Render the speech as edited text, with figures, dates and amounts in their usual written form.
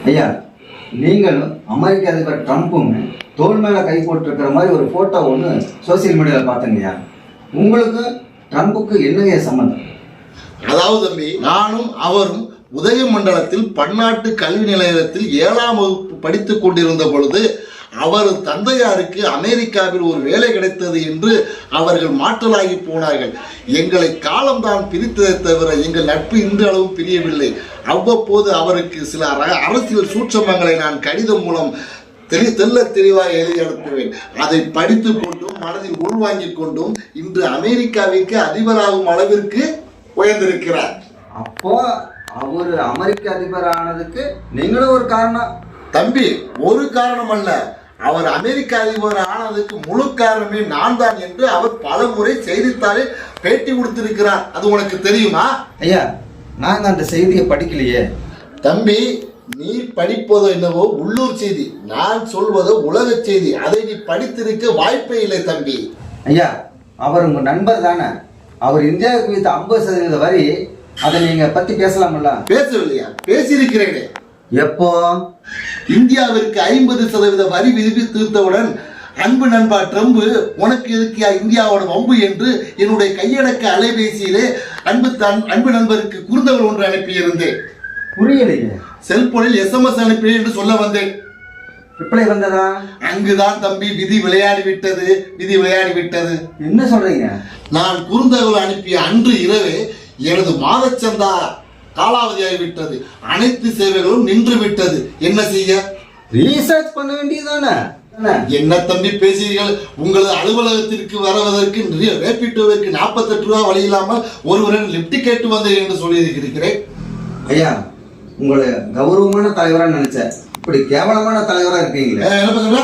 ஐயா, நீங்களும் அமெரிக்க அதிபர் ட்ரம்ப்பும் தோல் மேலே கை போட்டிருக்கிற மாதிரி ஒரு ஃபோட்டோ ஒன்று சோசியல் மீடியாவில் பார்த்தேங்கய்யா. உங்களுக்கு ட்ரம்ப்புக்கு என்னங்க சம்மந்தம்? அதாவது தம்பி, நானும் அவரும் உதயமண்டலத்தில் பன்னாட்டு கல்வி நிலையத்தில் 7ஆம் வகுப்பு படித்துக் கொண்டிருந்த பொழுது அவர் தந்தையாருக்கு அமெரிக்காவில் ஒரு வேலை கிடைத்தது என்று அவர்கள் மாற்றலாகி போனார்கள். எங்களை காலம்தான் பிரித்ததை தவிர எங்கள் நட்பு இன்று அளவும் பிரியவில்லை. அவ்வப்போது அவருக்கு சில அரசியல் சூட்சமங்களை நான் கடிதம் மூலம் தெல்ல தெளிவாக எழுதி அனுப்புவேன். அதை படித்து கொண்டும் மனதில் உள்வாங்கிக் கொண்டும் இன்று அமெரிக்காவிற்கு அதிபராகும் அளவிற்கு உயர்ந்திருக்கிறார். அப்போ அவர் அமெரிக்க அதிபர் ஆனதுக்கு நீங்களும் ஒரு காரணம்? தம்பி, ஒரு காரணம் அல்ல, அவர் அமெரிக்க அதிபர் ஆனதுக்கு முழு காரணமே நான் தான் என்று அவர் பல முறை செய்தித்தாளில் பேட்டி கொடுத்திருக்கிறார். அது உனக்கு தெரியுமா? ஐயா, நாங்கள் அந்த செய்தியை படிக்கலையே. தம்பி, நீ படிப்பதோ என்னவோ உள்ளூர் செய்தி, நான் சொல்வதோ உலக செய்தி. அதை நீ படித்திருக்க வாய்ப்பே இல்லை தம்பி. ஐயா, அவர் உங்க நண்பர் தானே? அவர் இந்தியாவுக்கு வித்த 50% வரி, அதை நீங்க பத்தி பேசலாம்ல? பேசவில்லையா? பேசியிருக்கிறேனே. எப்போ? இந்தியாவிற்கு 50% வரி விதித்தவுடன் அன்பு நண்பா ட்ரம்ப், உனக்கு எதுக்கு இந்தியாவோட வம்பு என்று என்னுடைய கையடக்க அலைபேசியிலே அன்பு நண்பருக்கு குறுந்தகவல் ஒன்று அனுப்பியிருந்தேன். புரியலையே. செல்போனில் SMS அனுப்பினேன் என்று சொல்ல வந்தேன். ரிப்ளை வந்ததா? அங்குதான் தம்பி விதி விளையாடி விட்டது. என்ன சொல்றீங்க? நான் குறுந்தகவல் அனுப்பிய அன்று இரவே எனது மாதச்சந்தா காலாவதியாகிவிட்டது. அனைத்து சேவைகளும் நின்று விட்டது. என்ன செய்ய? ரீசர்ச் பண்ண வேண்டியதானே? என்ன தம்பி பேசுகிறீர்கள்? உங்களது அலுவலகத்திற்கு வருவதற்கு ரேபிட்டோவிற்கு 48 ரூபா வழி இல்லாமல் ஒருவரின் லிப்ட் கேட்டு வந்தேன் என்று சொல்லியிருக்கிறேன். ஐயா, உங்களை கௌரவமான தலைவரா நினைச்சேன், இப்படி கேவலமான தலைவரா இருக்கீங்களே. என்ன சொல்ற?